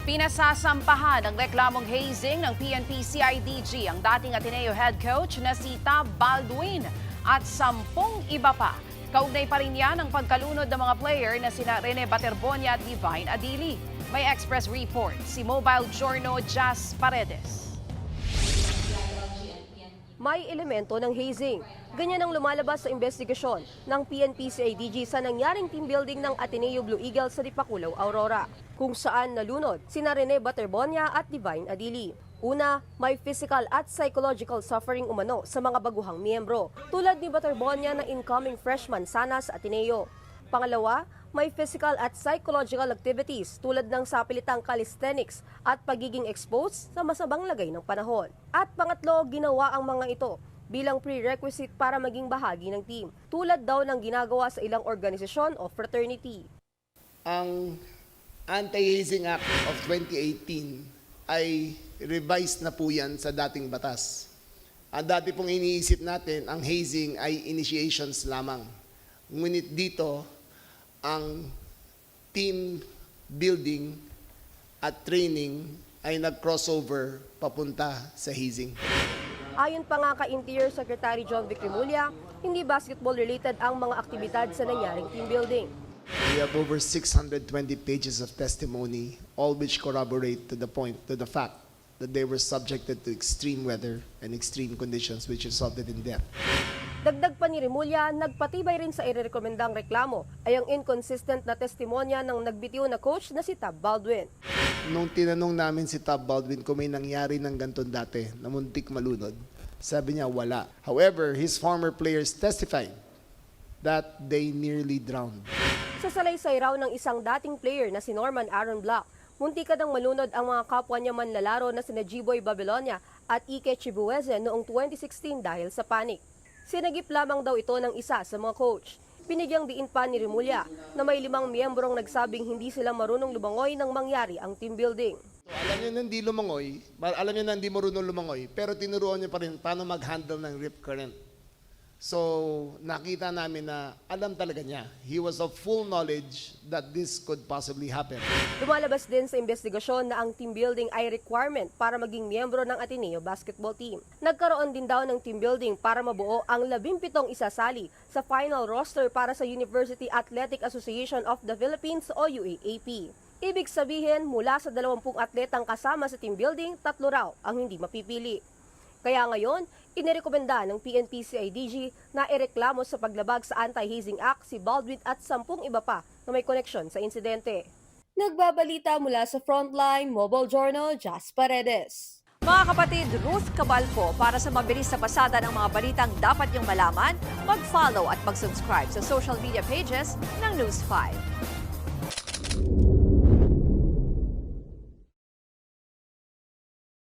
Pinasasampahan ng reklamong hazing ng PNP-CIDG ang dating Ateneo head coach na si Tab Baldwin at 10 iba pa. Kaugnay pa rin yan ang pagkalunod ng mga player na sina Rene Baterbonia at Divine Adili. May Express report si Mobile Journal Jazz Paredes. May elemento ng hazing. Ganyan ang lumalabas sa investigasyon ng PNP-CIDG sa nangyaring team building ng Ateneo Blue Eagles sa Dipakulaw, Aurora, kung saan nalunod sina Rene Baterbonia at Divine Adili. Una, may physical at psychological suffering umano sa mga baguhang miyembro, tulad ni Baterbonia na incoming freshman sana sa Ateneo. Pangalawa, may physical at psychological activities tulad ng sapilitang calisthenics at pagiging exposed sa masamang lagay ng panahon. At pangatlo, ginawa ang mga ito bilang prerequisite para maging bahagi ng team, tulad daw ng ginagawa sa ilang organisasyon o fraternity. Ang Anti-Hazing Act of 2018 ay revised na po yan sa dating batas. Ang dati pong iniisip natin, ang hazing ay initiations lamang. Ngunit dito, ang team building at training ay nag-crossover papunta sa hazing. Ayon pa nga kay Interior Secretary John Vic Remulla, hindi basketball-related ang mga aktibidad sa nangyaring team building. We have over 620 pages of testimony, all which corroborate to the fact that they were subjected to extreme weather and extreme conditions which resulted in death. Dagdag pa ni Remulla, nagpatibay rin sa irerekomendang reklamo ay ang inconsistent na testimonya ng nagbitiw na coach na si Tab Baldwin. Nung tinanong namin si Tab Baldwin kung may nangyari ng ganton dati na muntik malunod, sabi niya wala. However, his former players testified that they nearly drowned. Sa salaysay raw ng isang dating player na si Norman Aaron Black, muntikan ng malunod ang mga kapwa niya manlalaro na sina G-Boy Babylonia at Ike Chibueze noong 2016 dahil sa panic. Sinagip lamang daw ito ng isa sa mga coach. Pinigyang diin pa ni Remulla na may 5 miyembrong nagsabing hindi sila marunong lumangoy nang mangyari ang team building. So, alam niyo na hindi lumangoy, alam niyo na hindi marunong lumangoy, pero tinuruan niyo pa rin paano mag-handle ng rip current. So, nakita namin na alam talaga niya. He was of full knowledge that this could possibly happen. Lumalabas din sa investigasyon na ang team building ay requirement para maging miyembro ng Ateneo basketball team. Nagkaroon din daw ng team building para mabuo ang 17 isasali sa final roster para sa University Athletic Association of the Philippines o UAAP. Ibig sabihin, mula sa 20 atletang kasama sa team building, 3 raw ang hindi mapipili. Kaya ngayon, inirekomenda ng PNP-CIDG na ireklamo sa paglabag sa Anti-Hazing Act si Baldwin at 10 iba pa na may koneksyon sa insidente. Nagbabalita mula sa Frontline Mobile Journal, Jazz Paredes. Mga kapatid, Ruth Cabalco, para sa mabilis na pasada ng mga balitang dapat niyong malaman, mag-follow at mag-subscribe sa social media pages ng News 5.